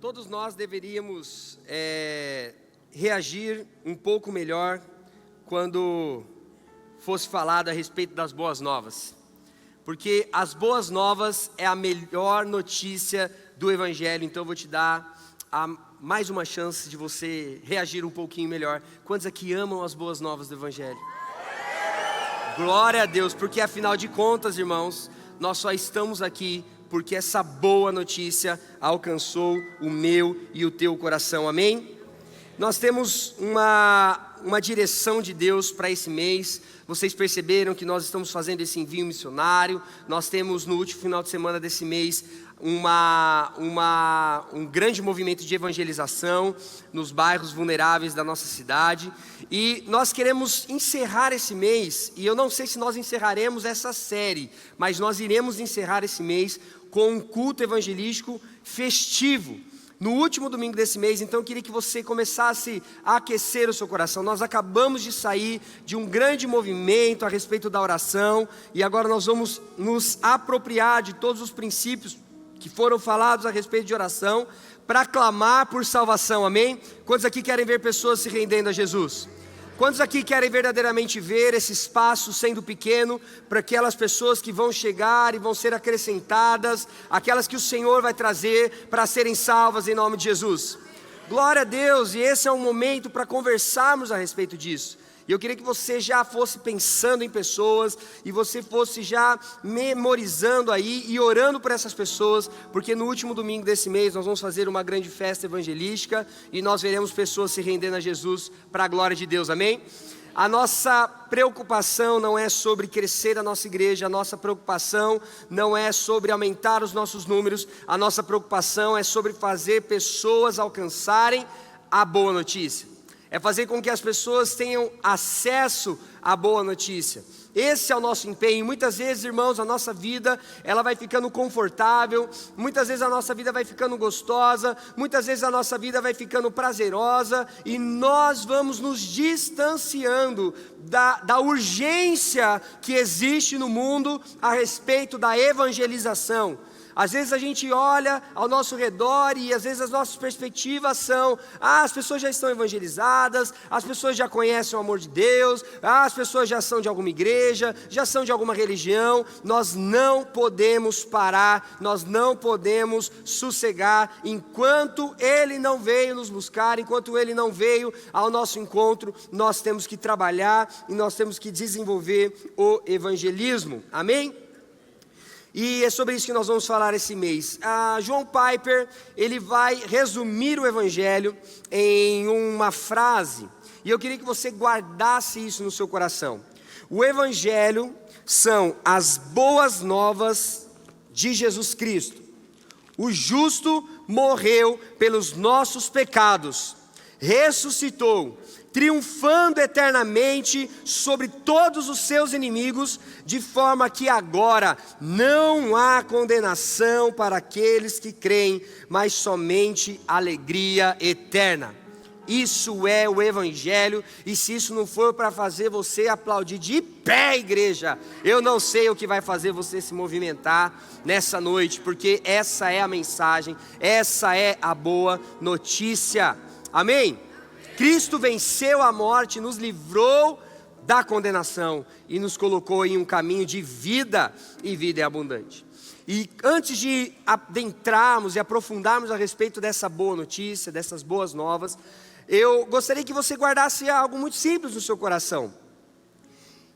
Todos nós deveríamos reagir um pouco melhor quando fosse falado a respeito das boas novas, porque as boas novas é a melhor notícia do Evangelho. Então eu vou te dar mais uma chance de você reagir um pouquinho melhor. Quantos aqui amam as boas novas do Evangelho? Glória a Deus, porque afinal de contas, irmãos, nós só estamos aqui porque essa boa notícia alcançou o meu e o teu coração, amém? Nós temos uma direção de Deus para esse mês. Vocês perceberam que nós estamos fazendo esse envio missionário. Nós temos no último final de semana desse mês um grande movimento de evangelização nos bairros vulneráveis da nossa cidade. E nós queremos encerrar esse mês, e eu não sei se nós encerraremos essa série, mas nós iremos encerrar esse mês com um culto evangelístico festivo, no último domingo desse mês. Então eu queria que você começasse a aquecer o seu coração. Nós acabamos de sair de um grande movimento a respeito da oração, e agora nós vamos nos apropriar de todos os princípios que foram falados a respeito de oração, para clamar por salvação, amém? Quantos aqui querem ver pessoas se rendendo a Jesus? Quantos aqui querem verdadeiramente ver esse espaço sendo pequeno para aquelas pessoas que vão chegar e vão ser acrescentadas, aquelas que o Senhor vai trazer para serem salvas em nome de Jesus? Glória a Deus, e esse é um momento para conversarmos a respeito disso. E eu queria que você já fosse pensando em pessoas, e você fosse já memorizando aí e orando por essas pessoas, porque no último domingo desse mês nós vamos fazer uma grande festa evangelística, e nós veremos pessoas se rendendo a Jesus para a glória de Deus, amém? A nossa preocupação não é sobre crescer a nossa igreja, a nossa preocupação não é sobre aumentar os nossos números, a nossa preocupação é sobre fazer pessoas alcançarem a boa notícia. É fazer com que as pessoas tenham acesso à boa notícia. Esse é o nosso empenho. Muitas vezes, irmãos, a nossa vida, ela vai ficando confortável, muitas vezes a nossa vida vai ficando gostosa, muitas vezes a nossa vida vai ficando prazerosa, e nós vamos nos distanciando da urgência que existe no mundo a respeito da evangelização. Às vezes a gente olha ao nosso redor e às vezes as nossas perspectivas são: as pessoas já estão evangelizadas, as pessoas já conhecem o amor de Deus, as pessoas já são de alguma igreja, já são de alguma religião. Nós não podemos parar, nós não podemos sossegar enquanto Ele não veio nos buscar, enquanto Ele não veio ao nosso encontro. Nós temos que trabalhar e nós temos que desenvolver o evangelismo, amém? E é sobre isso que nós vamos falar esse mês. John Piper, ele vai resumir o Evangelho em uma frase, e eu queria que você guardasse isso no seu coração. O Evangelho são as boas novas de Jesus Cristo. O justo morreu pelos nossos pecados, ressuscitou, triunfando eternamente sobre todos os seus inimigos, de forma que agora não há condenação para aqueles que creem, mas somente alegria eterna. Isso é o Evangelho, e se isso não for para fazer você aplaudir de pé, igreja, eu não sei o que vai fazer você se movimentar nessa noite, porque essa é a mensagem, essa é a boa notícia, amém? Cristo venceu a morte, nos livrou da condenação e nos colocou em um caminho de vida, e vida é abundante. E antes de adentrarmos e aprofundarmos a respeito dessa boa notícia, dessas boas novas, eu gostaria que você guardasse algo muito simples no seu coração.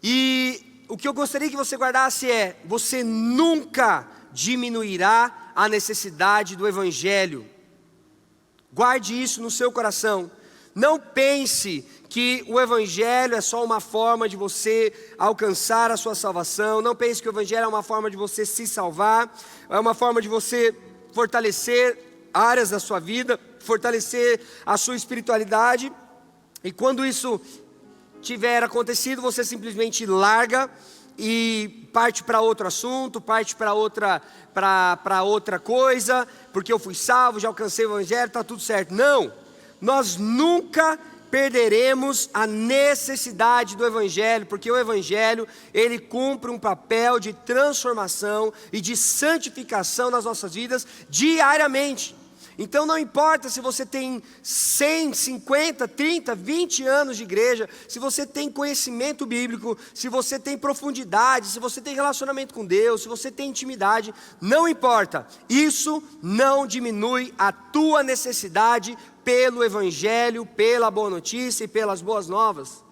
E o que eu gostaria que você guardasse é: você nunca diminuirá a necessidade do Evangelho. Guarde isso no seu coração. Não pense que o Evangelho é só uma forma de você alcançar a sua salvação. Não pense que o Evangelho é uma forma de você se salvar, é uma forma de você fortalecer áreas da sua vida, fortalecer a sua espiritualidade. E quando isso tiver acontecido, você simplesmente larga e parte para outro assunto, parte para outra coisa, porque eu fui salvo, já alcancei o Evangelho, está tudo certo. Não! Nós nunca perderemos a necessidade do Evangelho, porque o Evangelho, ele cumpre um papel de transformação e de santificação nas nossas vidas diariamente. Então não importa se você tem 100, 50, 30, 20 anos de igreja, se você tem conhecimento bíblico, se você tem profundidade, se você tem relacionamento com Deus, se você tem intimidade, não importa. Isso não diminui a tua necessidade pelo Evangelho, pela boa notícia e pelas boas novas.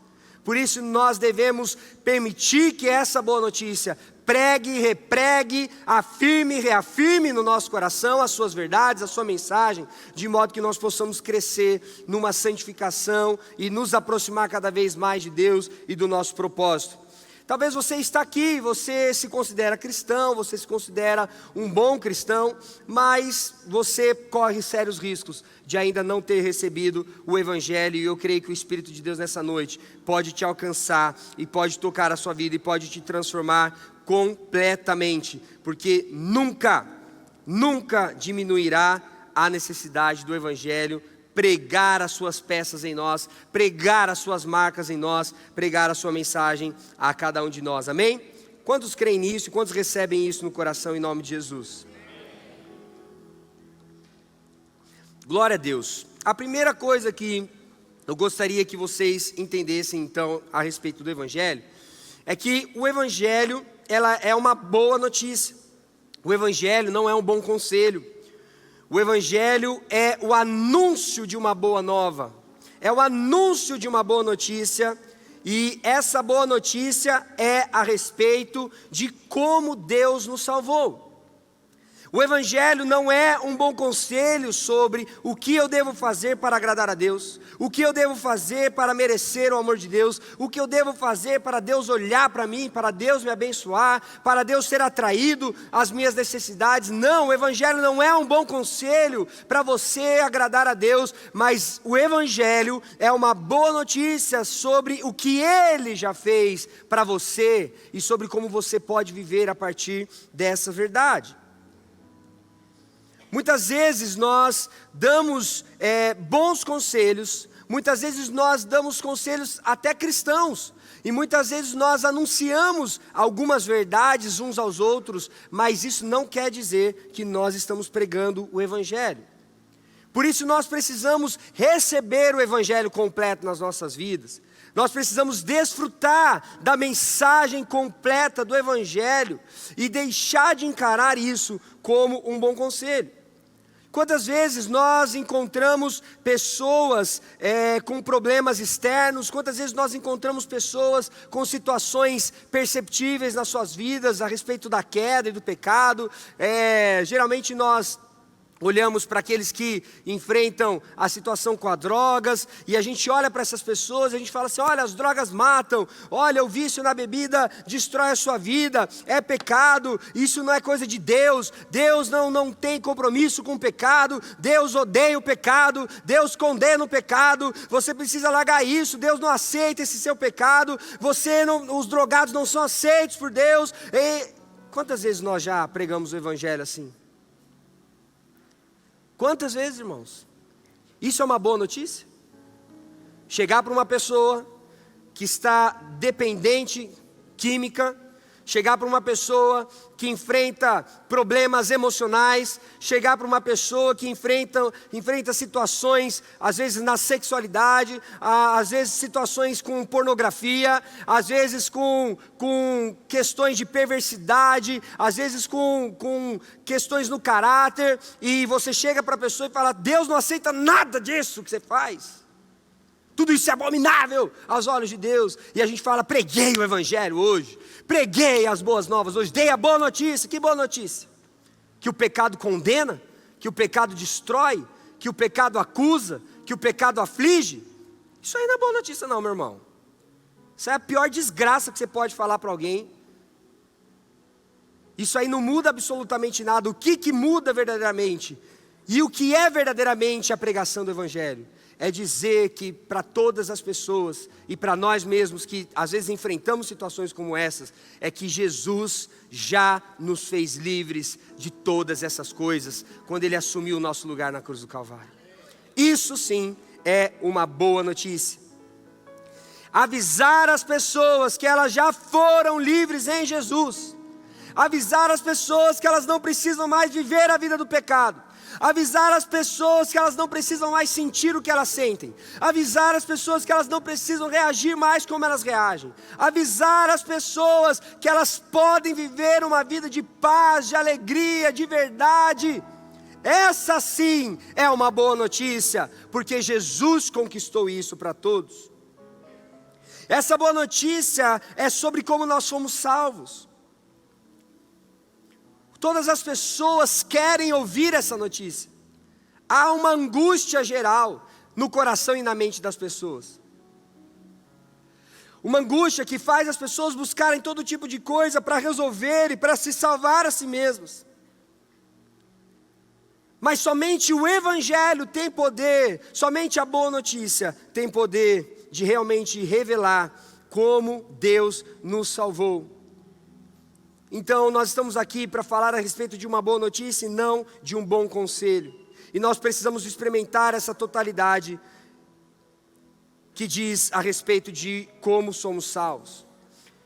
Por isso nós devemos permitir que essa boa notícia pregue, repregue, afirme e reafirme no nosso coração as suas verdades, a sua mensagem, de modo que nós possamos crescer numa santificação e nos aproximar cada vez mais de Deus e do nosso propósito. Talvez você está aqui, você se considera cristão, você se considera um bom cristão, mas você corre sérios riscos de ainda não ter recebido o Evangelho, e eu creio que o Espírito de Deus nessa noite pode te alcançar e pode tocar a sua vida e pode te transformar completamente, porque nunca diminuirá a necessidade do Evangelho pregar as suas peças em nós, pregar as suas marcas em nós, pregar a sua mensagem a cada um de nós, amém? Quantos creem nisso? Quantos recebem isso no coração em nome de Jesus? Glória a Deus. A primeira coisa que eu gostaria que vocês entendessem então a respeito do Evangelho, é que o Evangelho, ela é uma boa notícia. O Evangelho não é um bom conselho. O Evangelho é o anúncio de uma boa nova, é o anúncio de uma boa notícia, e essa boa notícia é a respeito de como Deus nos salvou. O Evangelho não é um bom conselho sobre o que eu devo fazer para agradar a Deus, o que eu devo fazer para merecer o amor de Deus, o que eu devo fazer para Deus olhar para mim, para Deus me abençoar, para Deus ser atraído às minhas necessidades. Não, o Evangelho não é um bom conselho para você agradar a Deus, mas o Evangelho é uma boa notícia sobre o que Ele já fez para você e sobre como você pode viver a partir dessa verdade. Muitas vezes nós damos bons conselhos, muitas vezes nós damos conselhos até cristãos, e muitas vezes nós anunciamos algumas verdades uns aos outros, mas isso não quer dizer que nós estamos pregando o Evangelho. Por isso nós precisamos receber o Evangelho completo nas nossas vidas. Nós precisamos desfrutar da mensagem completa do Evangelho e deixar de encarar isso como um bom conselho. Quantas vezes nós encontramos pessoas com problemas externos, quantas vezes nós encontramos pessoas com situações perceptíveis nas suas vidas a respeito da queda e do pecado. Geralmente nós olhamos para aqueles que enfrentam a situação com as drogas, e a gente olha para essas pessoas e a gente fala assim: olha, as drogas matam, olha, o vício na bebida destrói a sua vida, é pecado, isso não é coisa de Deus, Deus não tem compromisso com o pecado, Deus odeia o pecado, Deus condena o pecado, você precisa largar isso, Deus não aceita esse seu pecado, os drogados não são aceitos por Deus. E quantas vezes nós já pregamos o Evangelho assim? Quantas vezes, irmãos? Isso é uma boa notícia? Chegar para uma pessoa que está dependente química, chegar para uma pessoa que enfrenta problemas emocionais, chegar para uma pessoa que enfrenta situações, às vezes na sexualidade, às vezes situações com pornografia, às vezes com questões de perversidade, às vezes com questões no caráter, e você chega para a pessoa e fala: Deus não aceita nada disso que você faz. Tudo isso é abominável aos olhos de Deus. E a gente fala: preguei o Evangelho hoje, preguei as boas novas hoje, dei a boa notícia. Que boa notícia? Que o pecado condena, que o pecado destrói, que o pecado acusa, que o pecado aflige. Isso aí não é boa notícia não, meu irmão. Isso é a pior desgraça que você pode falar para alguém. Isso aí não muda absolutamente nada. O que muda verdadeiramente? E o que é verdadeiramente a pregação do Evangelho? É dizer que para todas as pessoas e para nós mesmos que às vezes enfrentamos situações como essas, é que Jesus já nos fez livres de todas essas coisas quando Ele assumiu o nosso lugar na cruz do Calvário. Isso sim é uma boa notícia. Avisar as pessoas que elas já foram livres em Jesus. Avisar as pessoas que elas não precisam mais viver a vida do pecado. Avisar as pessoas que elas não precisam mais sentir o que elas sentem. Avisar as pessoas que elas não precisam reagir mais como elas reagem. Avisar as pessoas que elas podem viver uma vida de paz, de alegria, de verdade. Essa sim é uma boa notícia, porque Jesus conquistou isso para todos. Essa boa notícia é sobre como nós fomos salvos. Todas as pessoas querem ouvir essa notícia. Há uma angústia geral no coração e na mente das pessoas. Uma angústia que faz as pessoas buscarem todo tipo de coisa para resolver e para se salvar a si mesmas. Mas somente o Evangelho tem poder, somente a boa notícia tem poder de realmente revelar como Deus nos salvou. Então nós estamos aqui para falar a respeito de uma boa notícia e não de um bom conselho. E nós precisamos experimentar essa totalidade que diz a respeito de como somos salvos.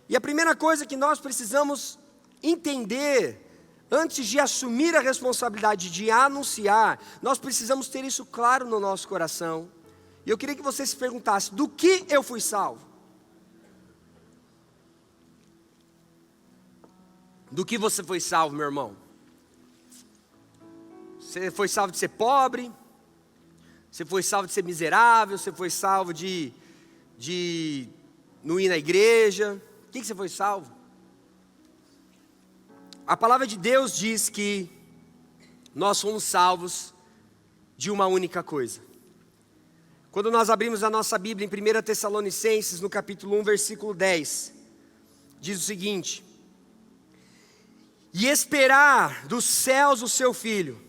E a primeira coisa que nós precisamos entender, antes de assumir a responsabilidade de anunciar, nós precisamos ter isso claro no nosso coração. E eu queria que você se perguntasse: do que eu fui salvo? Do que você foi salvo, meu irmão? Você foi salvo de ser pobre? Você foi salvo de ser miserável? Você foi salvo de não ir na igreja? O que você foi salvo? A palavra de Deus diz que nós fomos salvos de uma única coisa. Quando nós abrimos a nossa Bíblia em 1 Tessalonicenses, no capítulo 1, versículo 10, diz o seguinte: e esperar dos céus o seu Filho,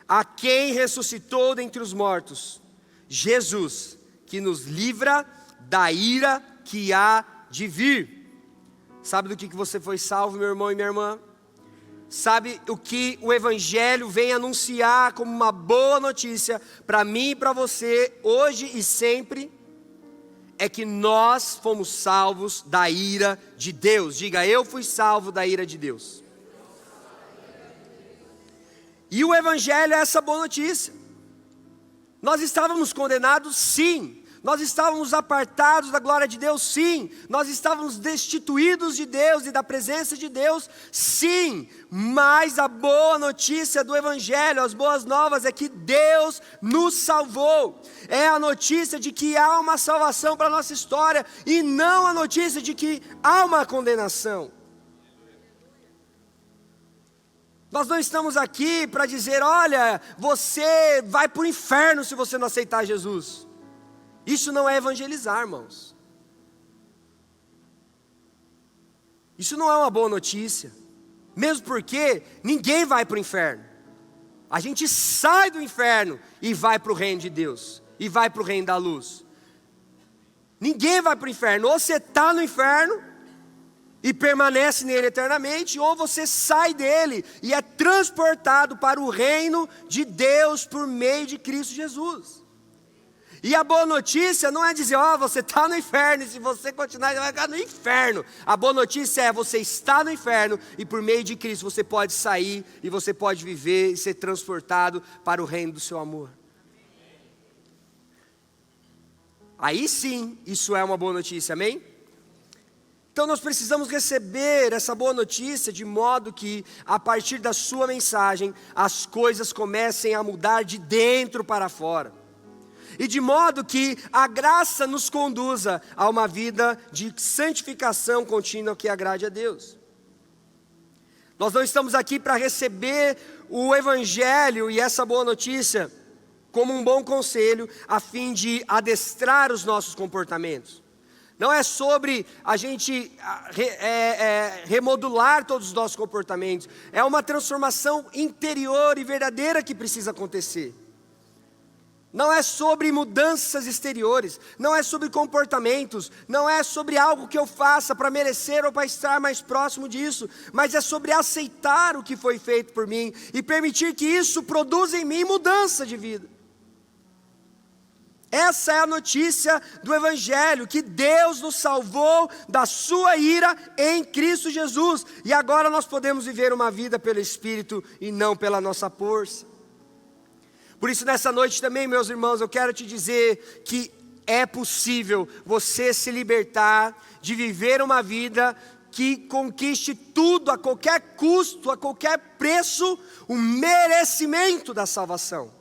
a quem ressuscitou dentre os mortos, Jesus, que nos livra da ira que há de vir. Sabe do que você foi salvo, meu irmão e minha irmã? Sabe o que o Evangelho vem anunciar como uma boa notícia para mim e para você, hoje e sempre? É que nós fomos salvos da ira de Deus. Diga: eu fui salvo da ira de Deus. E o Evangelho é essa boa notícia. Nós estávamos condenados, sim. Nós estávamos apartados da glória de Deus, sim. Nós estávamos destituídos de Deus e da presença de Deus, sim. Mas a boa notícia do Evangelho, as boas novas, é que Deus nos salvou. É a notícia de que há uma salvação para a nossa história, e não a notícia de que há uma condenação. Nós não estamos aqui para dizer: olha, você vai para o inferno se você não aceitar Jesus. Isso não é evangelizar, irmãos. Isso não é uma boa notícia. Mesmo porque ninguém vai para o inferno. A gente sai do inferno e vai para o reino de Deus. E vai para o reino da luz. Ninguém vai para o inferno. Ou você está no inferno e permanece nele eternamente, ou você sai dele e é transportado para o reino de Deus por meio de Cristo Jesus. E a boa notícia não é dizer: ó, você está no inferno, e se você continuar, você vai ficar no inferno. A boa notícia é: você está no inferno, e por meio de Cristo você pode sair, e você pode viver e ser transportado para o reino do seu amor. Aí sim, isso é uma boa notícia, amém? Então nós precisamos receber essa boa notícia de modo que, a partir da sua mensagem, as coisas comecem a mudar de dentro para fora. E de modo que a graça nos conduza a uma vida de santificação contínua que agrade a Deus. Nós não estamos aqui para receber o Evangelho e essa boa notícia como um bom conselho, a fim de adestrar os nossos comportamentos. Não é sobre a gente remodular todos os nossos comportamentos. É uma transformação interior e verdadeira que precisa acontecer. Não é sobre mudanças exteriores, não é sobre comportamentos, não é sobre algo que eu faça para merecer ou para estar mais próximo disso, mas é sobre aceitar o que foi feito por mim e permitir que isso produza em mim mudança de vida. Essa é a notícia do Evangelho, que Deus nos salvou da sua ira em Cristo Jesus, e agora nós podemos viver uma vida pelo Espírito e não pela nossa força. Por isso nessa noite também, meus irmãos, eu quero te dizer que é possível você se libertar de viver uma vida que conquiste tudo, a qualquer custo, a qualquer preço, o merecimento da salvação.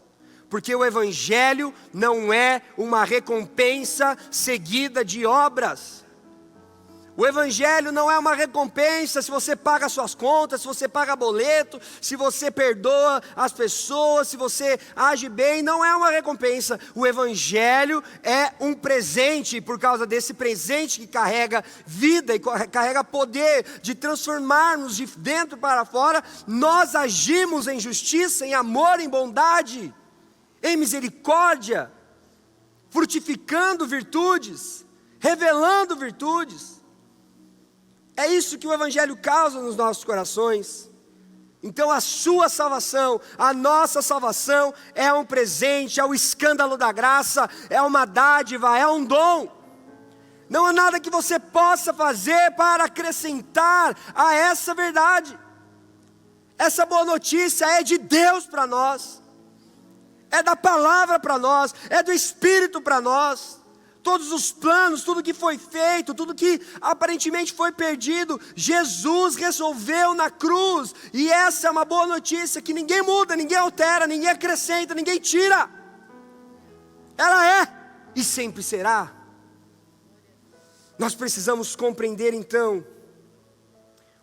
Porque o Evangelho não é uma recompensa seguida de obras. O Evangelho não é uma recompensa se você paga suas contas, se você paga boleto, se você perdoa as pessoas, se você age bem, não é uma recompensa. O Evangelho é um presente, e por causa desse presente que carrega vida e carrega poder de transformar-nos de dentro para fora, nós agimos em justiça, em amor, em bondade, em misericórdia, frutificando virtudes, revelando virtudes. É isso que o Evangelho causa nos nossos corações. Então a sua salvação, a nossa salvação é um presente, é o escândalo da graça, é uma dádiva, é um dom. Não há nada que você possa fazer para acrescentar a essa verdade. Essa boa notícia é de Deus para nós, é da palavra para nós, é do Espírito para nós. Todos os planos, tudo que foi feito, tudo que aparentemente foi perdido, Jesus resolveu na cruz. E essa é uma boa notícia que ninguém muda, ninguém altera, ninguém acrescenta, ninguém tira. Ela é e sempre será. Nós precisamos compreender então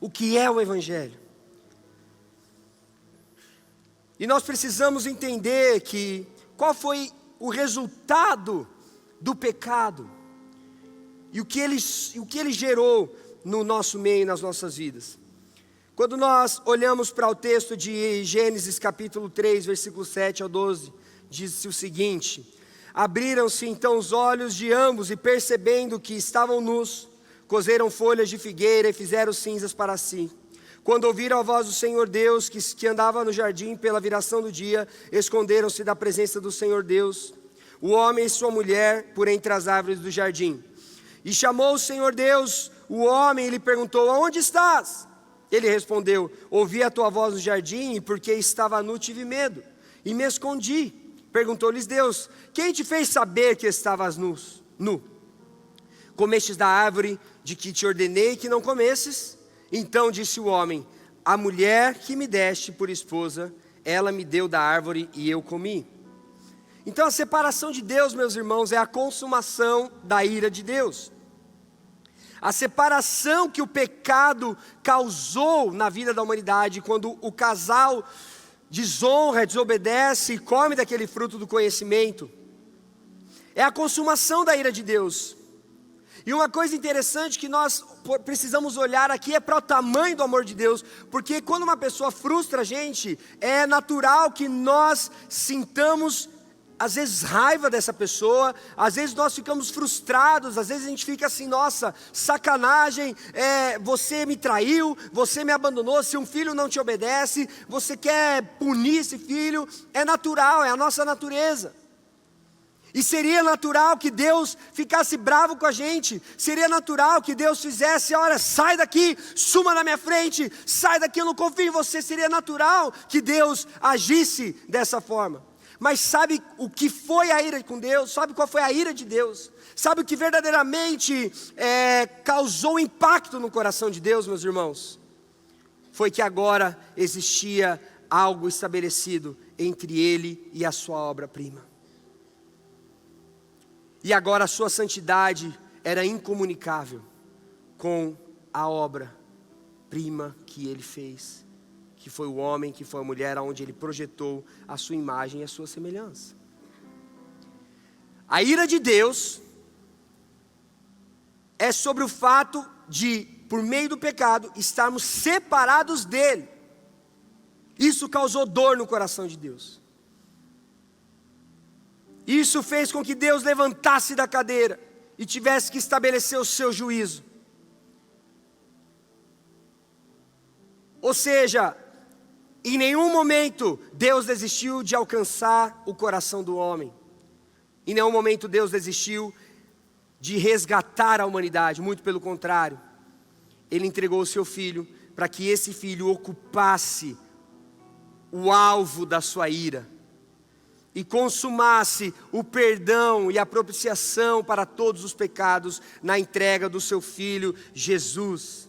o que é o Evangelho. E nós precisamos entender que qual foi o resultado do pecado, e o que ele gerou no nosso meio, nas nossas vidas. Quando nós olhamos para o texto de Gênesis capítulo 3, versículo 7 ao 12, diz o seguinte: abriram-se então os olhos de ambos, e percebendo que estavam nus, coseram folhas de figueira e fizeram cinzas para si. Quando ouviram a voz do Senhor Deus, que andava no jardim pela viração do dia, esconderam-se da presença do Senhor Deus, o homem e sua mulher, por entre as árvores do jardim. E chamou o Senhor Deus o homem e lhe perguntou: aonde estás? Ele respondeu: ouvi a tua voz no jardim, e porque estava nu tive medo, e me escondi. Perguntou-lhes Deus: quem te fez saber que estavas nu? Comestes da árvore de que te ordenei que não comesses? Então disse o homem: a mulher que me deste por esposa, ela me deu da árvore e eu comi. Então a separação de Deus, meus irmãos, é a consumação da ira de Deus. A separação que o pecado causou na vida da humanidade, quando o casal desonra, desobedece e come daquele fruto do conhecimento, é a consumação da ira de Deus. E uma coisa interessante que nós precisamos olhar aqui é para o tamanho do amor de Deus, porque quando uma pessoa frustra a gente, é natural que nós sintamos às vezes raiva dessa pessoa, às vezes nós ficamos frustrados, às vezes a gente fica assim: nossa, sacanagem, você me traiu, você me abandonou, se um filho não te obedece, você quer punir esse filho. É natural, é a nossa natureza. E seria natural que Deus ficasse bravo com a gente, seria natural que Deus fizesse: olha, sai daqui, suma na minha frente, sai daqui, eu não confio em você. Seria natural que Deus agisse dessa forma. Mas sabe o que foi a ira com Deus? Sabe qual foi a ira de Deus? Sabe o que verdadeiramente causou impacto no coração de Deus, meus irmãos? Foi que agora existia algo estabelecido entre Ele e a sua obra-prima. E agora a sua santidade era incomunicável com a obra-prima que Ele fez, que foi o homem, que foi a mulher, aonde Ele projetou a sua imagem e a sua semelhança. A ira de Deus é sobre o fato de, por meio do pecado, estarmos separados dEle. Isso causou dor no coração de Deus. Isso fez com que Deus levantasse da cadeira e tivesse que estabelecer o seu juízo. Ou seja, em nenhum momento Deus desistiu de alcançar o coração do homem. Em nenhum momento Deus desistiu de resgatar a humanidade. Muito pelo contrário, Ele entregou o seu Filho para que esse Filho ocupasse o alvo da sua ira. e consumasse o perdão e a propiciação para todos os pecados na entrega do seu Filho Jesus.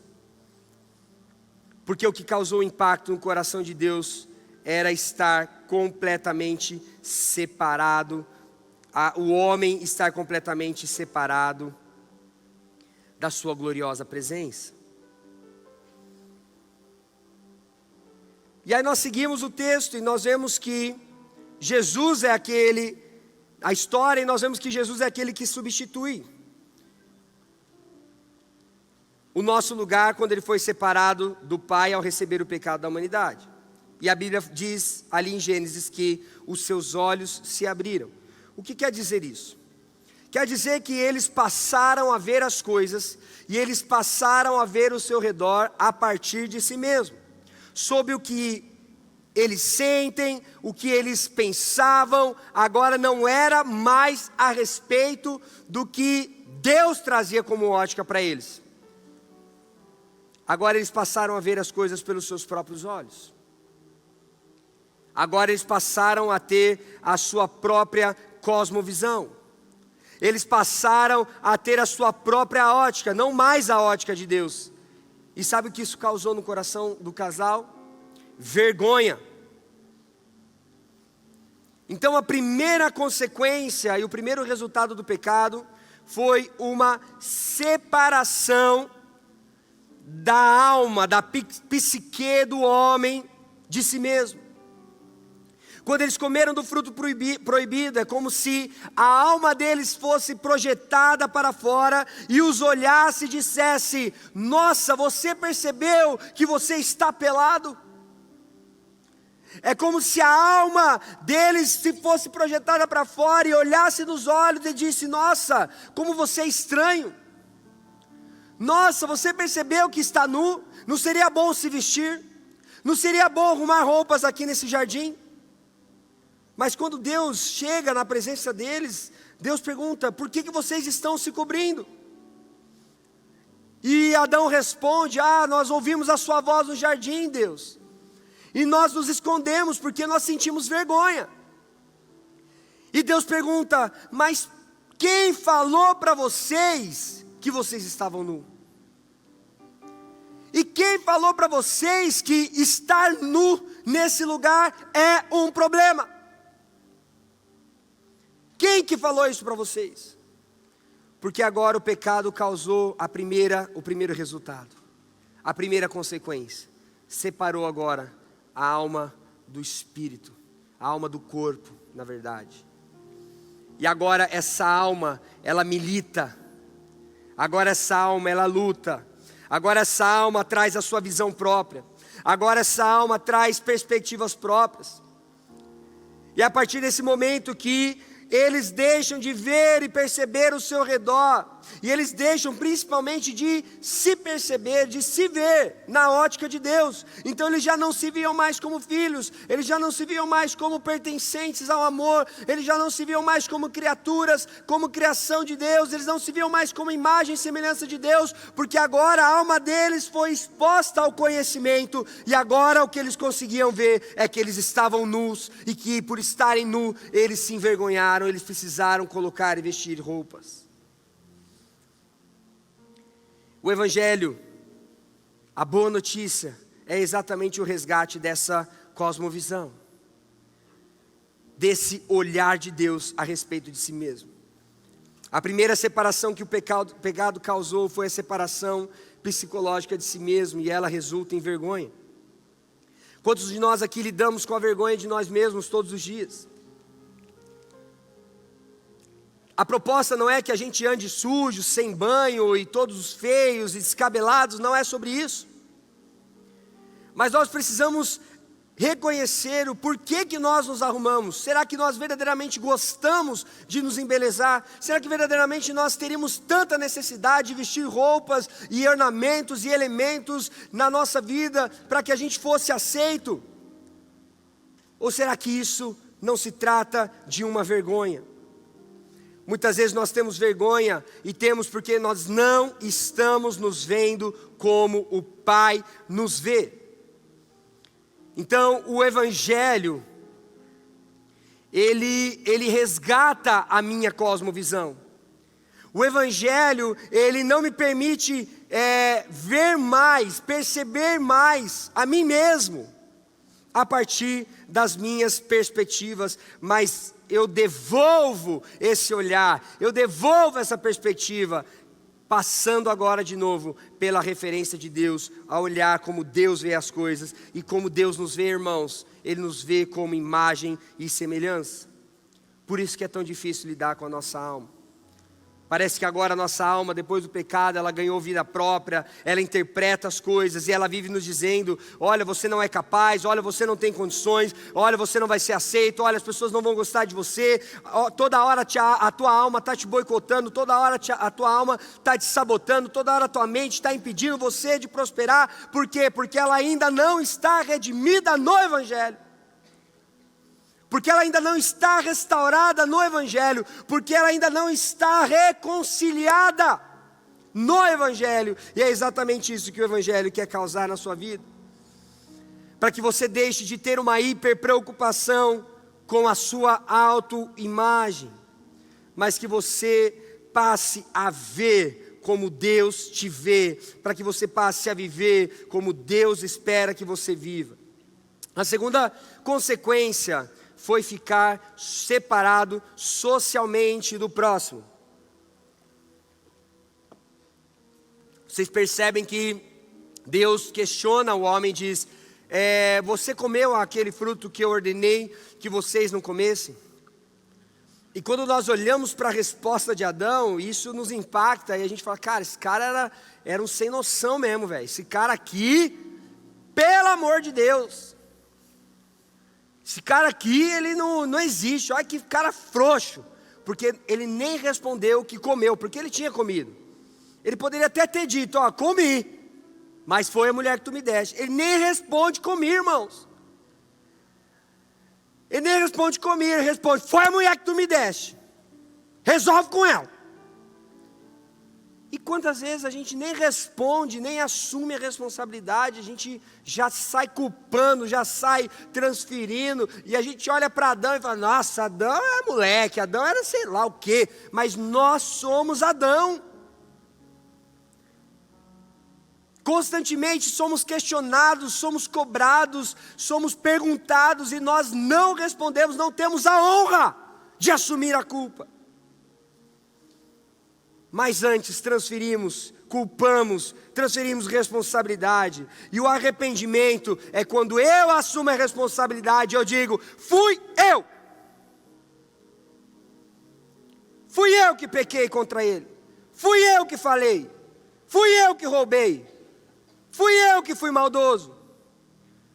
Porque o que causou impacto no coração de Deus era estar completamente separado, o homem estar completamente separado da sua gloriosa presença. E aí nós seguimos o texto e nós vemos que Jesus é a história, e nós vemos que Jesus é aquele que substitui o nosso lugar quando ele foi separado do Pai ao receber o pecado da humanidade. E a Bíblia diz ali em Gênesis que os seus olhos se abriram. O que quer dizer isso? Quer dizer que eles passaram a ver as coisas e eles passaram a ver o seu redor a partir de si mesmo, sob o que eles sentem, o que eles pensavam. Agora não era mais a respeito do que Deus trazia como ótica para eles. Agora eles passaram a ver as coisas pelos seus próprios olhos. Agora eles passaram a ter a sua própria cosmovisão. Eles passaram a ter a sua própria ótica, não mais a ótica de Deus. E sabe o que isso causou no coração do casal? Vergonha. Então a primeira consequência e o primeiro resultado do pecado foi uma separação da alma, da psique do homem de si mesmo. Quando eles comeram do fruto proibido, é como se a alma deles fosse projetada para fora e os olhasse e dissesse: nossa, você percebeu que você está pelado? É como se a alma deles se fosse projetada para fora e olhasse nos olhos e disse: nossa, como você é estranho. Nossa, você percebeu que está nu? Não seria bom se vestir? Não seria bom arrumar roupas aqui nesse jardim? Mas quando Deus chega na presença deles, Deus pergunta: por que vocês estão se cobrindo? E Adão responde: nós ouvimos a sua voz no jardim, Deus, e nós nos escondemos porque nós sentimos vergonha. E Deus pergunta: mas quem falou para vocês que vocês estavam nus? E quem falou para vocês que estar nu nesse lugar é um problema? Quem que falou isso para vocês? Porque agora o pecado causou o primeiro resultado, a primeira consequência. Separou agora a alma do espírito, a alma do corpo, na verdade. E agora essa alma, ela milita. Agora essa alma, ela luta. Agora essa alma traz a sua visão própria. Agora essa alma traz perspectivas próprias. E é a partir desse momento que eles deixam de ver e perceber o seu redor, e eles deixam principalmente de se perceber, de se ver na ótica de Deus. Então eles já não se viam mais como filhos, eles já não se viam mais como pertencentes ao amor, eles já não se viam mais como criaturas, como criação de Deus, eles não se viam mais como imagem e semelhança de Deus, porque agora a alma deles foi exposta ao conhecimento, e agora o que eles conseguiam ver é que eles estavam nus, e que por estarem nus, eles se envergonharam, eles precisaram colocar e vestir roupas. O Evangelho, a boa notícia, é exatamente o resgate dessa cosmovisão, desse olhar de Deus a respeito de si mesmo. A primeira separação que o pecado causou foi a separação psicológica de si mesmo, e ela resulta em vergonha. Quantos de nós aqui lidamos com a vergonha de nós mesmos todos os dias? A proposta não é que a gente ande sujo, sem banho e todos feios e descabelados, não é sobre isso. Mas nós precisamos reconhecer o porquê que nós nos arrumamos. Será que nós verdadeiramente gostamos de nos embelezar? Será que verdadeiramente nós teríamos tanta necessidade de vestir roupas e ornamentos e elementos na nossa vida para que a gente fosse aceito? Ou será que isso não se trata de uma vergonha? Muitas vezes nós temos vergonha, e temos porque nós não estamos nos vendo como o Pai nos vê. Então o Evangelho, ele resgata a minha cosmovisão. O Evangelho, ele não me permite ver mais, perceber mais a mim mesmo, a partir das minhas perspectivas, mas eu devolvo esse olhar, eu devolvo essa perspectiva, passando agora de novo pela referência de Deus, a olhar como Deus vê as coisas, e como Deus nos vê, irmãos, Ele nos vê como imagem e semelhança. Por isso que é tão difícil lidar com a nossa alma. Parece que agora a nossa alma, depois do pecado, ela ganhou vida própria, ela interpreta as coisas, e ela vive nos dizendo: olha, você não é capaz, olha, você não tem condições, olha, você não vai ser aceito, olha, as pessoas não vão gostar de você, toda hora a tua alma está te boicotando, toda hora a tua alma está te sabotando, toda hora a tua mente está impedindo você de prosperar. Por quê? Porque ela ainda não está redimida no Evangelho. Porque ela ainda não está restaurada no Evangelho, porque ela ainda não está reconciliada no Evangelho. E é exatamente isso que o Evangelho quer causar na sua vida. Para que você deixe de ter uma hiperpreocupação com a sua autoimagem, mas que você passe a ver como Deus te vê, para que você passe a viver como Deus espera que você viva. A segunda consequência foi ficar separado socialmente do próximo. Vocês percebem que Deus questiona o homem e diz: você comeu aquele fruto que eu ordenei que vocês não comessem? E quando nós olhamos para a resposta de Adão, isso nos impacta, e a gente fala: cara, esse cara era um sem noção mesmo, velho. Esse cara aqui, pelo amor de Deus, esse cara aqui, ele não existe. Olha que cara frouxo, porque ele nem respondeu o que comeu, porque ele tinha comido. Ele poderia até ter dito: ó, comi, mas foi a mulher que tu me deste. Ele nem responde: comi, irmãos. Ele nem responde: comi, ele responde: foi a mulher que tu me deste, resolve com ela. E quantas vezes a gente nem responde, nem assume a responsabilidade, a gente já sai culpando, já sai transferindo, e a gente olha para Adão e fala: nossa, Adão é moleque, Adão era sei lá o quê, mas nós somos Adão. Constantemente somos questionados, somos cobrados, somos perguntados, e nós não respondemos, não temos a honra de assumir a culpa. Mas antes transferimos, culpamos, transferimos responsabilidade. E o arrependimento é quando eu assumo a responsabilidade, eu digo: fui eu. Fui eu que pequei contra ele. Fui eu que falei. Fui eu que roubei. Fui eu que fui maldoso.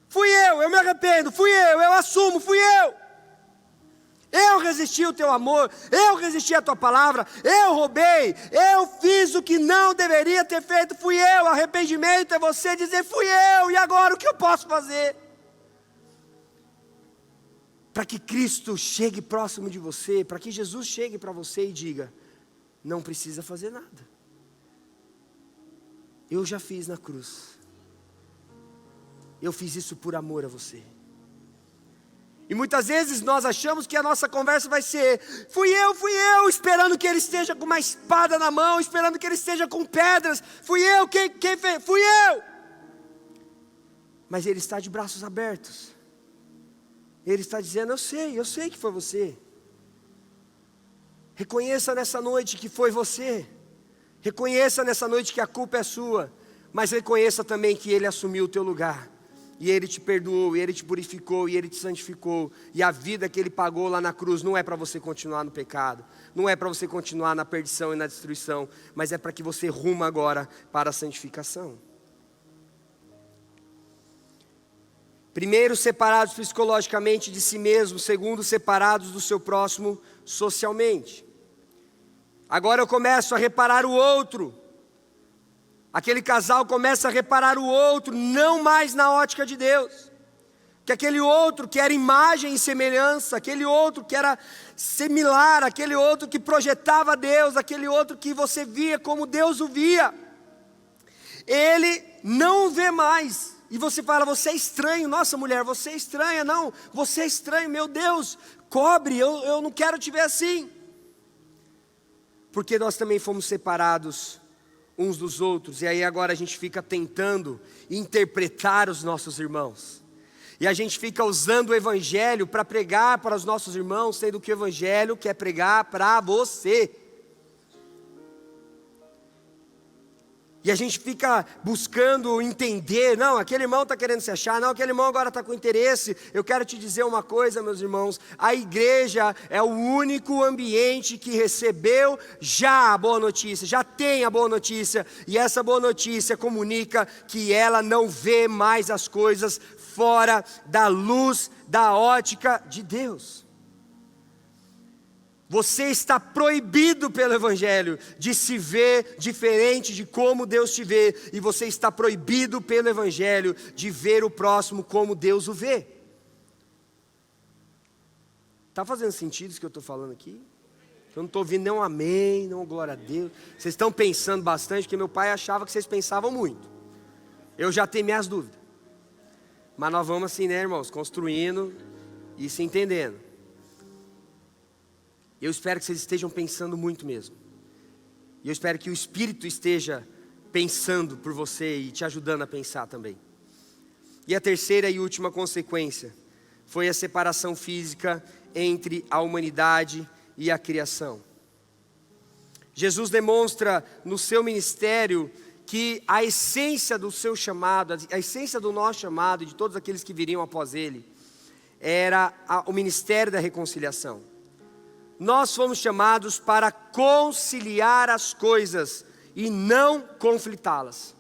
Fui eu me arrependo. Fui eu assumo, fui eu. Eu resisti ao teu amor, eu resisti à tua palavra, eu roubei, eu fiz o que não deveria ter feito, fui eu. Arrependimento é você dizer: fui eu, e agora o que eu posso fazer? Para que Cristo chegue próximo de você, para que Jesus chegue para você e diga: não precisa fazer nada, eu já fiz na cruz, eu fiz isso por amor a você. E muitas vezes nós achamos que a nossa conversa vai ser: fui eu, esperando que ele esteja com uma espada na mão, esperando que ele esteja com pedras. Fui eu, quem fez? Fui eu. Mas ele está de braços abertos. Ele está dizendo: eu sei que foi você. Reconheça nessa noite que foi você. Reconheça nessa noite que a culpa é sua. Mas reconheça também que ele assumiu o teu lugar. E ele te perdoou, e ele te purificou, e ele te santificou. E a vida que ele pagou lá na cruz não é para você continuar no pecado, não é para você continuar na perdição e na destruição, mas é para que você ruma agora para a santificação. Primeiro, separados psicologicamente de si mesmo. Segundo, separados do seu próximo socialmente. Agora eu começo a reparar o outro. Aquele casal começa a reparar o outro, não mais na ótica de Deus. Que aquele outro que era imagem e semelhança, aquele outro que era similar, aquele outro que projetava Deus, aquele outro que você via como Deus o via, ele não o vê mais. E você fala: você é estranho. Nossa, mulher, você é estranha. Não, você é estranho, meu Deus. cobre, eu não quero te ver assim. Porque nós também fomos separados uns dos outros, e aí agora a gente fica tentando interpretar os nossos irmãos. E a gente fica usando o Evangelho para pregar para os nossos irmãos, sendo que o Evangelho quer pregar para você. E a gente fica buscando entender, não, aquele irmão está querendo se achar, não, aquele irmão agora está com interesse. Eu quero te dizer uma coisa, meus irmãos, a igreja é o único ambiente que recebeu já a boa notícia, já tem a boa notícia, e essa boa notícia comunica que ela não vê mais as coisas fora da luz, da ótica de Deus. Você está proibido pelo Evangelho de se ver diferente de como Deus te vê, e você está proibido pelo Evangelho de ver o próximo como Deus o vê. Está fazendo sentido isso que eu estou falando aqui? Eu não estou ouvindo nem um amém, não um glória a Deus. Vocês estão pensando bastante, porque meu pai achava que vocês pensavam muito. Eu já tenho minhas dúvidas. Mas nós vamos assim, né, irmãos, construindo e se entendendo. Eu espero que vocês estejam pensando muito mesmo. E eu espero que o Espírito esteja pensando por você e te ajudando a pensar também. E a terceira e última consequência foi a separação física entre a humanidade e a criação. Jesus demonstra no seu ministério que a essência do seu chamado, a essência do nosso chamado e de todos aqueles que viriam após ele, era o ministério da reconciliação. Nós fomos chamados para conciliar as coisas e não conflitá-las.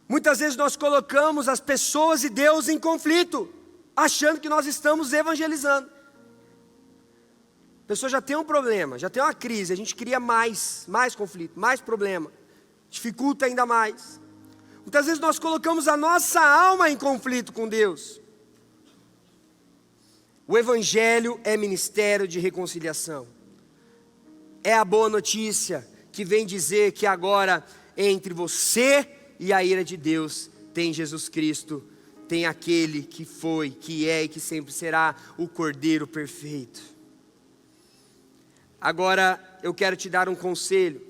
Muitas vezes nós colocamos as pessoas e Deus em conflito, achando que nós estamos evangelizando. A pessoa já tem um problema, já tem uma crise, a gente cria mais conflito, mais problema, dificulta ainda mais. Muitas vezes nós colocamos a nossa alma em conflito com Deus. O Evangelho é ministério de reconciliação. É a boa notícia que vem dizer que agora entre você e a ira de Deus tem Jesus Cristo, tem aquele que foi, que é e que sempre será o Cordeiro perfeito. Agora eu quero te dar um conselho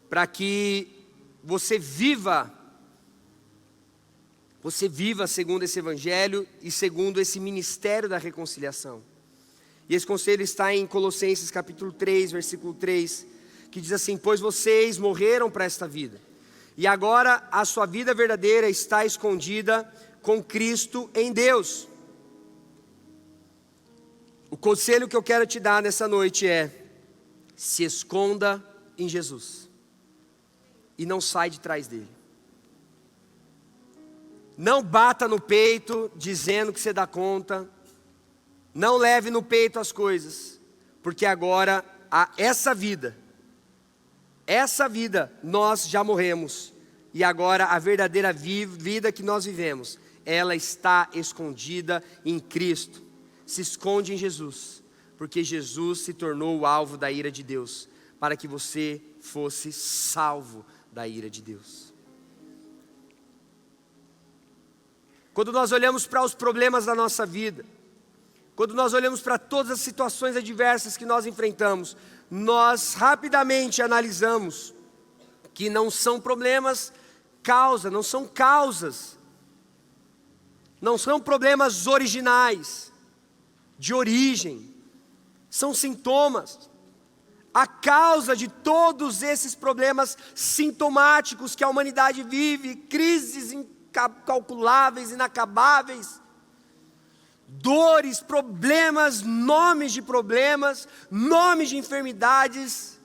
para que você viva segundo esse Evangelho e segundo esse ministério da reconciliação. E esse conselho está em Colossenses capítulo 3, versículo 3, que diz assim: pois vocês morreram para esta vida, e agora a sua vida verdadeira está escondida com Cristo em Deus. O conselho que eu quero te dar nessa noite é: se esconda em Jesus, e não sai de trás dele. Não bata no peito dizendo que você dá conta. Não leve no peito as coisas, porque agora essa vida nós já morremos, e agora a verdadeira vida que nós vivemos, ela está escondida em Cristo. Se esconde em Jesus, porque Jesus se tornou o alvo da ira de Deus, para que você fosse salvo da ira de Deus. Quando nós olhamos para os problemas da nossa vida, quando nós olhamos para todas as situações adversas que nós enfrentamos, nós rapidamente analisamos que não são problemas causa, não são causas, não são problemas originais, de origem, são sintomas. A causa de todos esses problemas sintomáticos que a humanidade vive, crises incalculáveis, inacabáveis, dores, problemas, nomes de enfermidades,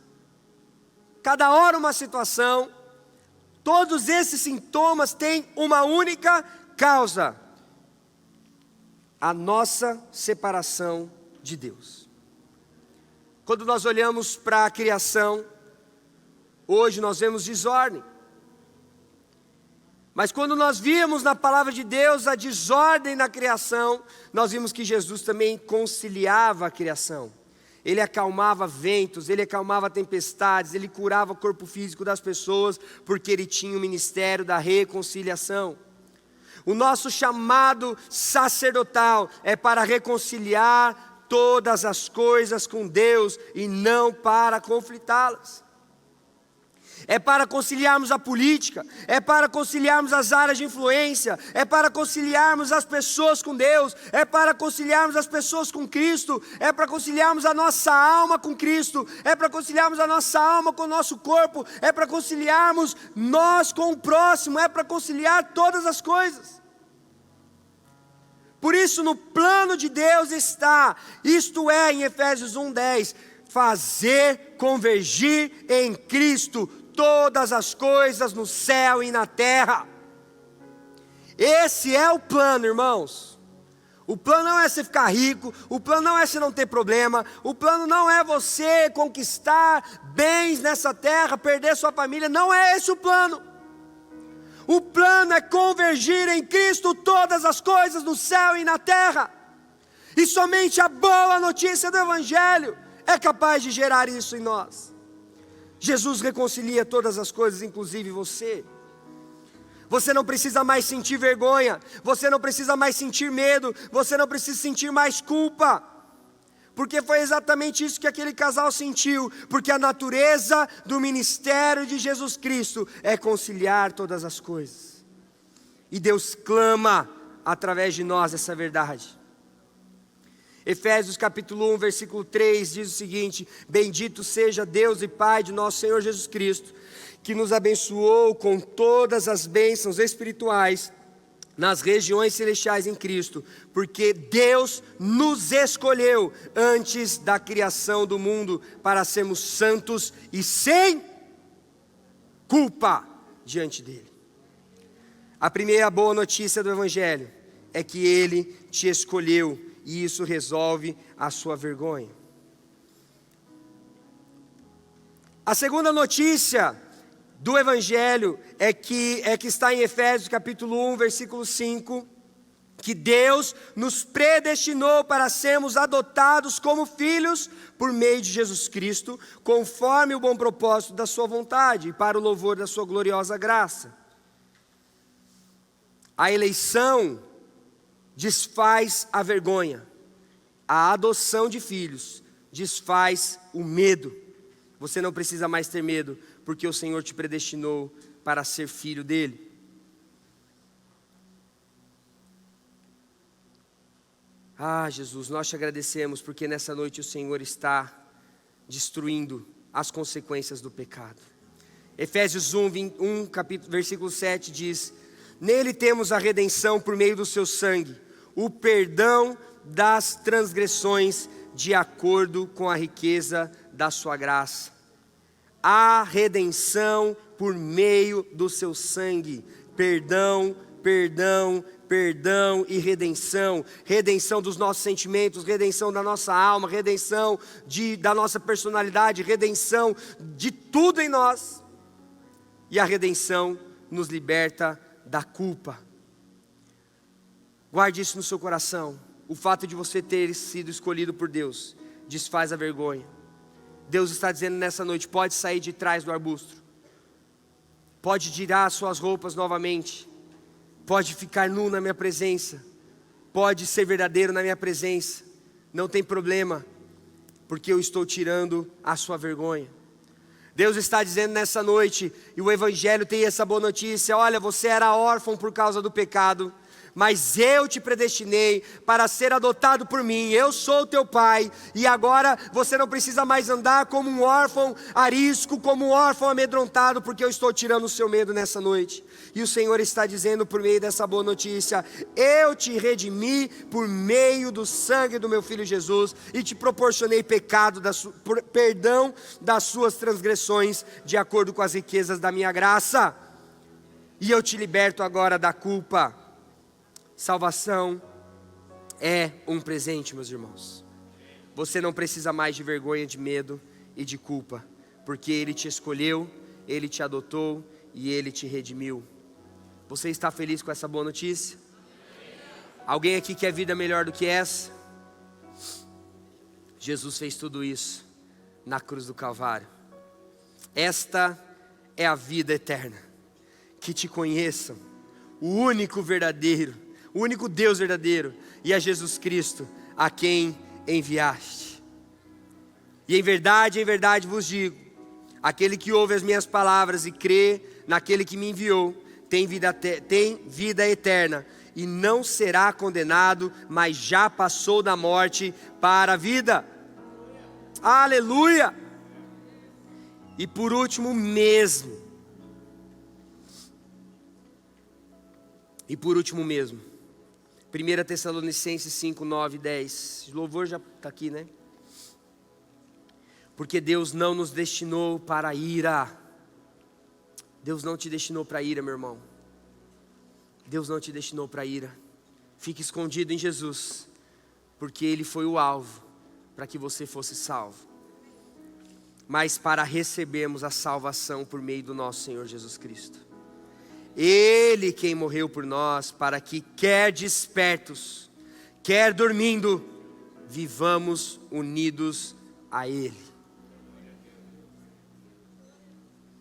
cada hora uma situação. Todos esses sintomas têm uma única causa: a nossa separação de Deus. Quando nós olhamos para a criação, hoje nós vemos desordem. Mas quando nós vimos na palavra de Deus a desordem na criação, nós vimos que Jesus também conciliava a criação. Ele acalmava ventos, ele acalmava tempestades, ele curava o corpo físico das pessoas, porque ele tinha o ministério da reconciliação. O nosso chamado sacerdotal é para reconciliar todas as coisas com Deus e não para conflitá-las. É para conciliarmos a política, é para conciliarmos as áreas de influência, é para conciliarmos as pessoas com Deus, é para conciliarmos as pessoas com Cristo, é para conciliarmos a nossa alma com Cristo, é para conciliarmos a nossa alma com o nosso corpo, é para conciliarmos nós com o próximo, é para conciliar todas as coisas. Por isso no plano de Deus está, isto é, em Efésios 1:10, fazer convergir em Cristo todas as coisas no céu e na terra. Esse é o plano, irmãos. O plano não é você ficar rico, o plano não é você não ter problema, o plano não é você conquistar bens nessa terra, perder sua família, não é esse o plano. O plano é convergir em Cristo todas as coisas no céu e na terra. E somente a boa notícia do Evangelho é capaz de gerar isso em nós. Jesus reconcilia todas as coisas, inclusive você. Você não precisa mais sentir vergonha, você não precisa mais sentir medo, você não precisa sentir mais culpa, porque foi exatamente isso que aquele casal sentiu, porque a natureza do ministério de Jesus Cristo é conciliar todas as coisas, e Deus clama através de nós essa verdade. Efésios capítulo 1, versículo 3 diz o seguinte: bendito seja Deus e Pai de nosso Senhor Jesus Cristo, que nos abençoou com todas as bênçãos espirituais nas regiões celestiais em Cristo, porque Deus nos escolheu antes da criação do mundo para sermos santos e sem culpa diante dele. A primeira boa notícia do Evangelho é que Ele te escolheu, e isso resolve a sua vergonha. A segunda notícia do Evangelho é que está em Efésios capítulo 1, versículo 5, que Deus nos predestinou para sermos adotados como filhos por meio de Jesus Cristo, conforme o bom propósito da sua vontade e para o louvor da sua gloriosa graça. A eleição desfaz a vergonha. A adoção de filhos desfaz o medo. Você não precisa mais ter medo, porque o Senhor te predestinou para ser filho dele. Ah, Jesus, nós te agradecemos, porque nessa noite o Senhor está destruindo as consequências do pecado. Efésios 1, versículo 7 diz: nele temos a redenção por meio do seu sangue, o perdão das transgressões, de acordo com a riqueza da sua graça. A redenção por meio do seu sangue. Perdão, perdão, perdão e redenção. Redenção dos nossos sentimentos, redenção da nossa alma, redenção da nossa personalidade, redenção de tudo em nós. E a redenção nos liberta da culpa. Guarde isso no seu coração. O fato de você ter sido escolhido por Deus desfaz a vergonha. Deus está dizendo nessa noite: pode sair de trás do arbusto, pode tirar suas roupas novamente, pode ficar nu na minha presença, pode ser verdadeiro na minha presença, não tem problema, porque eu estou tirando a sua vergonha. Deus está dizendo nessa noite, e o Evangelho tem essa boa notícia: olha, você era órfão por causa do pecado, mas eu te predestinei para ser adotado por mim. Eu sou teu pai, e agora você não precisa mais andar como um órfão arisco, como um órfão amedrontado, porque eu estou tirando o seu medo nessa noite. E o Senhor está dizendo por meio dessa boa notícia: eu te redimi por meio do sangue do meu Filho Jesus, e te proporcionei perdão das suas transgressões, de acordo com as riquezas da minha graça, e eu te liberto agora da culpa. Salvação é um presente, meus irmãos. Você não precisa mais de vergonha, de medo e de culpa, porque Ele te escolheu, Ele te adotou e Ele te redimiu. Você está feliz com essa boa notícia? Alguém aqui quer vida melhor do que essa? Jesus fez tudo isso na cruz do Calvário. Esta é a vida eterna: que te conheçam, o único verdadeiro, o único Deus verdadeiro, e a Jesus Cristo, a quem enviaste. E em verdade vos digo, aquele que ouve as minhas palavras e crê naquele que me enviou, tem vida eterna, e não será condenado, mas já passou da morte para a vida. Aleluia! E por último mesmo, 1 Tessalonicenses 5, 9 e 10, o louvor já está aqui, né? Porque Deus não nos destinou para a ira. Deus não te destinou para a ira, meu irmão. Deus não te destinou para a ira. Fique escondido em Jesus, porque Ele foi o alvo para que você fosse salvo. Mas para recebermos a salvação por meio do nosso Senhor Jesus Cristo. Ele quem morreu por nós, para que quer despertos, quer dormindo, vivamos unidos a Ele.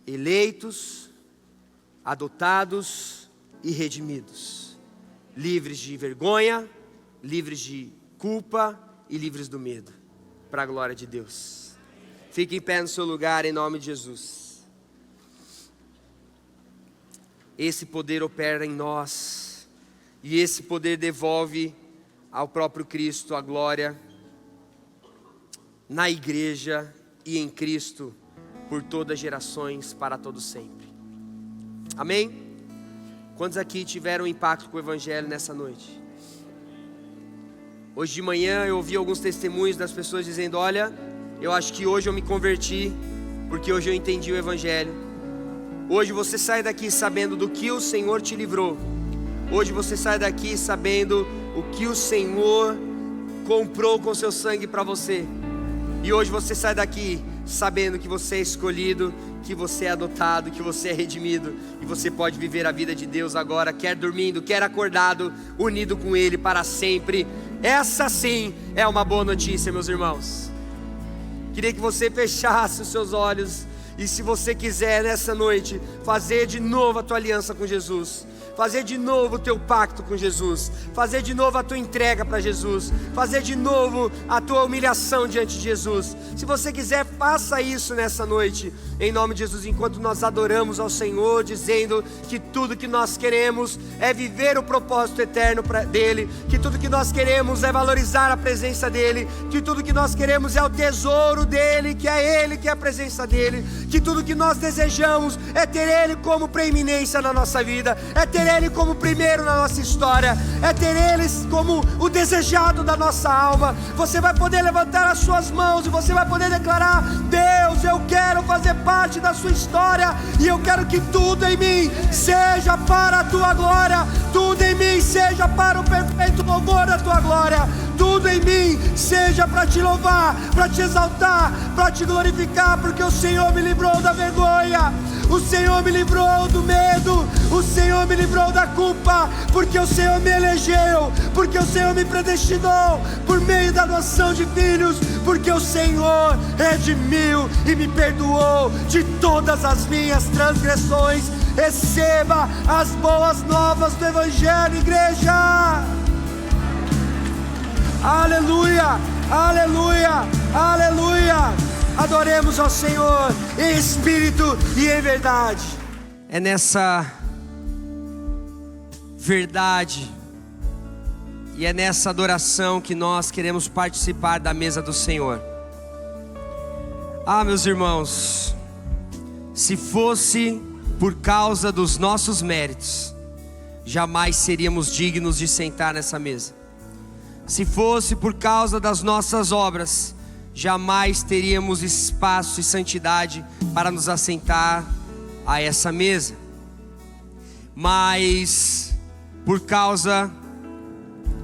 Eleitos, adotados e redimidos, livres de vergonha, livres de culpa e livres do medo, para a glória de Deus. Fique em pé no seu lugar em nome de Jesus. Esse poder opera em nós, e esse poder devolve ao próprio Cristo a glória na igreja e em Cristo por todas as gerações, para todo sempre. Amém? Quantos aqui tiveram impacto com o Evangelho nessa noite? Hoje de manhã eu ouvi alguns testemunhos das pessoas dizendo: olha, eu acho que hoje eu me converti, porque hoje eu entendi o Evangelho. Hoje você sai daqui sabendo do que o Senhor te livrou. Hoje você sai daqui sabendo o que o Senhor comprou com seu sangue para você. E hoje você sai daqui sabendo que você é escolhido, que você é adotado, que você é redimido, e você pode viver a vida de Deus agora, quer dormindo, quer acordado, unido com Ele para sempre. Essa sim é uma boa notícia, meus irmãos. Queria que você fechasse os seus olhos, e se você quiser nessa noite fazer de novo a tua aliança com Jesus, fazer de novo o teu pacto com Jesus, fazer de novo a tua entrega para Jesus, fazer de novo a tua humilhação diante de Jesus. Se você quiser, faça isso nessa noite, em nome de Jesus, enquanto nós adoramos ao Senhor, dizendo que tudo que nós queremos é viver o propósito eterno dEle, que tudo que nós queremos é valorizar a presença dEle, que tudo que nós queremos é o tesouro dEle, que é Ele, que é a presença dEle, que tudo que nós desejamos é ter Ele como preeminência na nossa vida, é ter Ele como primeiro na nossa história, é ter Ele como o desejado da nossa alma. Você vai poder levantar as suas mãos e você vai poder declarar: Deus, eu quero fazer parte da sua história, e eu quero que tudo em mim seja para a tua glória, tudo em mim seja para o perfeito louvor da tua glória, tudo em mim seja para te louvar, para te exaltar, para te glorificar, porque o Senhor me livrou da vergonha, o Senhor me livrou do medo, o Senhor me livrou da culpa, porque o Senhor me elegeu, porque o Senhor me predestinou por meio da adoção de filhos, porque o Senhor redimiu e me perdoou de todas as minhas transgressões. Receba as boas novas do Evangelho, igreja. Aleluia, aleluia, aleluia. Adoremos ao Senhor em espírito e em verdade. É nessa verdade e é nessa adoração que nós queremos participar da mesa do Senhor. Ah, meus irmãos, se fosse por causa dos nossos méritos, jamais seríamos dignos de sentar nessa mesa. Se fosse por causa das nossas obras, jamais teríamos espaço e santidade para nos assentar a essa mesa. Mas por causa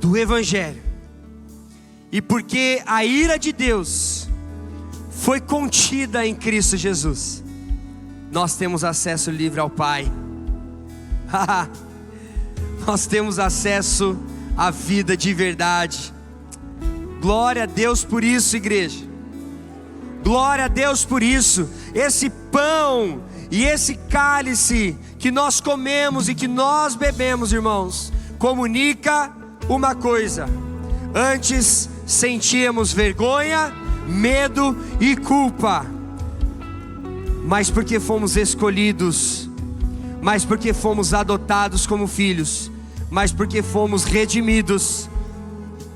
do Evangelho, e porque a ira de Deus foi contida em Cristo Jesus, nós temos acesso livre ao Pai. Nós temos acesso à vida de verdade. Glória a Deus por isso, igreja. Glória a Deus por isso. Esse pão e esse cálice que nós comemos e que nós bebemos, irmãos, comunica uma coisa: antes sentíamos vergonha, medo e culpa, mas porque fomos escolhidos, mas porque fomos adotados como filhos, mas porque fomos redimidos,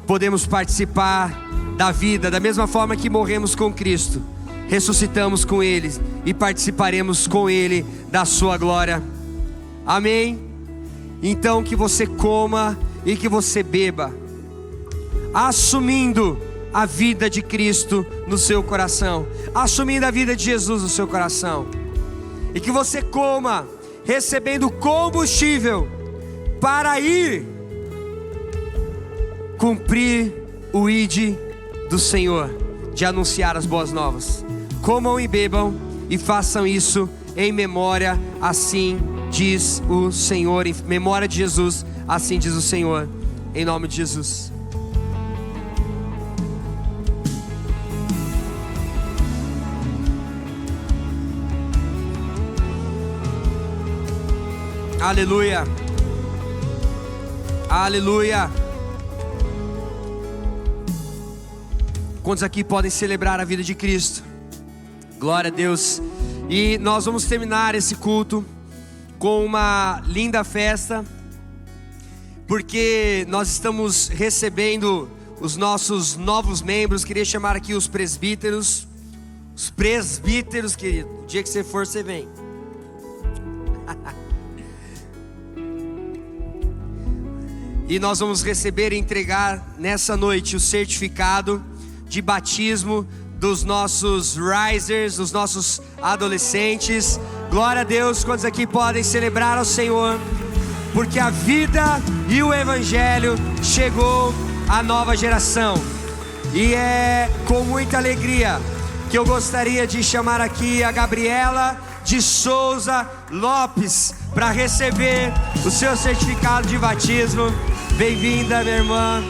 podemos participar da vida. Da mesma forma que morremos com Cristo, ressuscitamos com Ele e participaremos com Ele da sua glória. Amém? Então que você coma e que você beba, assumindo a vida de Cristo no seu coração, assumindo a vida de Jesus no seu coração, e que você coma recebendo combustível para ir cumprir o ID do Senhor, de anunciar as boas novas. Comam e bebam e façam isso em memória, assim diz o Senhor, em memória de Jesus, assim diz o Senhor, em nome de Jesus. Aleluia, aleluia. Quantos aqui podem celebrar a vida de Cristo? Glória a Deus. E nós vamos terminar esse culto com uma linda festa, porque nós estamos recebendo os nossos novos membros. Queria chamar aqui os presbíteros. Os presbíteros, querido, o dia que você for, você vem. E nós vamos receber e entregar nessa noite o certificado de batismo dos nossos risers, dos nossos adolescentes. Glória a Deus. Quantos aqui podem celebrar ao Senhor? Porque a vida e o Evangelho chegou à nova geração. E é com muita alegria que eu gostaria de chamar aqui a Gabriela de Souza Lopes para receber o seu certificado de batismo. Bem-vinda, minha irmã.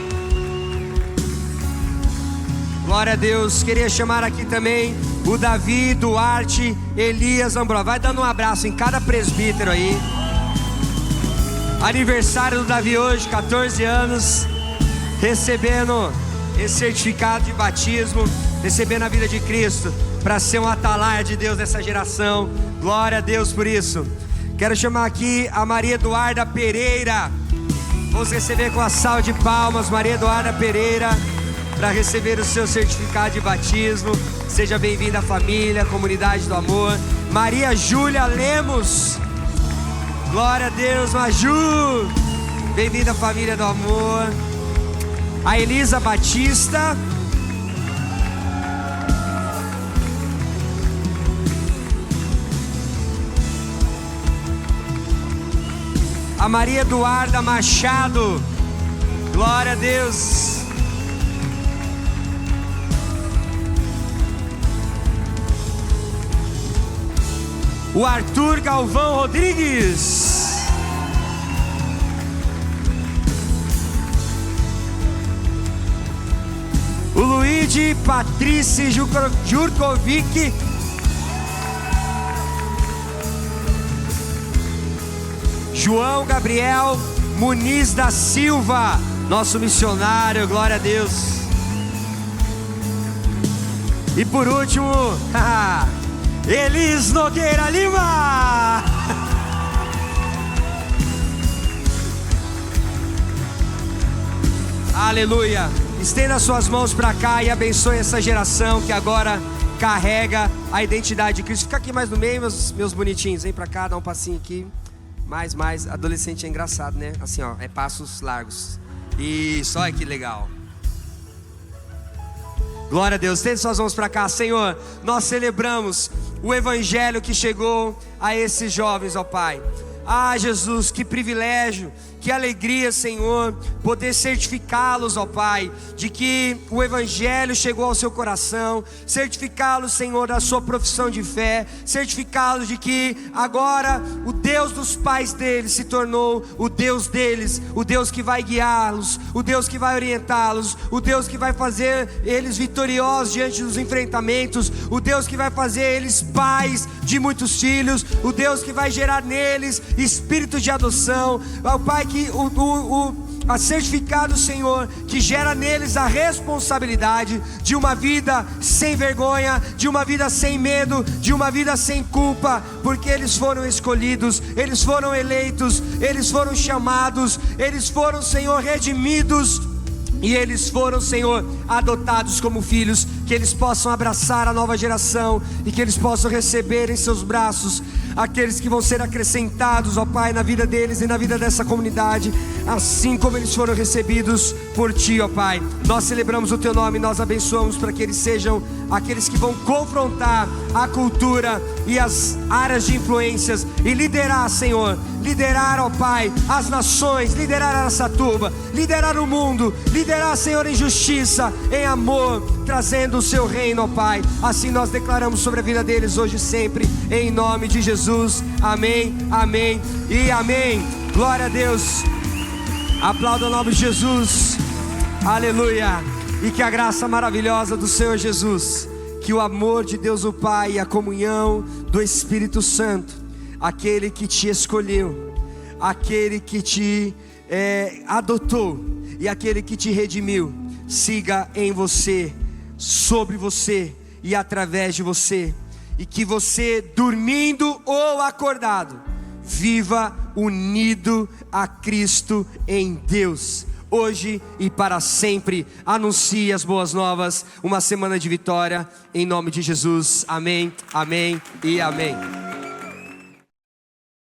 Glória a Deus. Queria chamar aqui também o Davi Duarte Elias Ambrosio. Vai dando um abraço em cada presbítero aí. Aniversário do Davi hoje, 14 anos, recebendo esse certificado de batismo, recebendo a vida de Cristo, para ser um atalaia de Deus nessa geração. Glória a Deus por isso. Quero chamar aqui a Maria Eduarda Pereira. Vamos receber com a salva de palmas Maria Eduarda Pereira, para receber o seu certificado de batismo. Seja bem-vinda à família, comunidade do amor. Maria Júlia Lemos. Glória a Deus, Maju. Bem-vinda à família do amor. A Elisa Batista. A Maria Eduarda Machado. Glória a Deus. O Arthur Galvão Rodrigues. O Luigi Patrice Jurkovic. João Gabriel Muniz da Silva, nosso missionário. Glória a Deus. E por último, Elis Nogueira Lima. Aleluia. Estenda suas mãos para cá e abençoe essa geração que agora carrega a identidade de Cristo. Fica aqui mais no meio, meus bonitinhos. Vem para cá, dá um passinho aqui. Mais. Adolescente é engraçado, né? Assim, ó, é passos largos. Isso, olha que legal. Glória a Deus. Estende suas mãos para cá. Senhor, nós celebramos o Evangelho que chegou a esses jovens, ó Pai. Ah, Jesus, que privilégio que alegria, Senhor, poder certificá-los, ó Pai, de que o Evangelho chegou ao seu coração, certificá-los, Senhor, da sua profissão de fé, certificá-los de que agora o Deus dos pais deles se tornou o Deus deles, o Deus que vai guiá-los, o Deus que vai orientá-los, o Deus que vai fazer eles vitoriosos diante dos enfrentamentos, o Deus que vai fazer eles pais de muitos filhos, o Deus que vai gerar neles espírito de adoção, ó Pai, que a certificado, Senhor, que gera neles a responsabilidade de uma vida sem vergonha, de uma vida sem medo, de uma vida sem culpa, porque eles foram escolhidos, eles foram eleitos, eles foram chamados, eles foram, Senhor, redimidos, e eles foram, Senhor, adotados como filhos, que eles possam abraçar a nova geração e que eles possam receber em seus braços aqueles que vão ser acrescentados, ó Pai, na vida deles e na vida dessa comunidade, assim como eles foram recebidos por Ti, ó Pai. Nós celebramos o Teu nome, nós abençoamos para que eles sejam aqueles que vão confrontar a cultura e as áreas de influências e liderar, Senhor, liderar, ó Pai, as nações, liderar Araçatuba, liderar o mundo, liderar, Senhor, em justiça, em amor, trazendo o Seu reino, ó Pai. Assim nós declaramos sobre a vida deles hoje e sempre, em nome de Jesus. Amém, amém e amém. Glória a Deus. Aplauda o nome de Jesus. Aleluia. E que a graça maravilhosa do Senhor Jesus, que o amor de Deus o Pai e a comunhão do Espírito Santo, aquele que te escolheu, aquele que te adotou e aquele que te redimiu, siga em você, sobre você e através de você, e que você, dormindo ou acordado, viva unido a Cristo em Deus, hoje e para sempre. Anuncie as boas novas, uma semana de vitória, em nome de Jesus. Amém, amém e amém.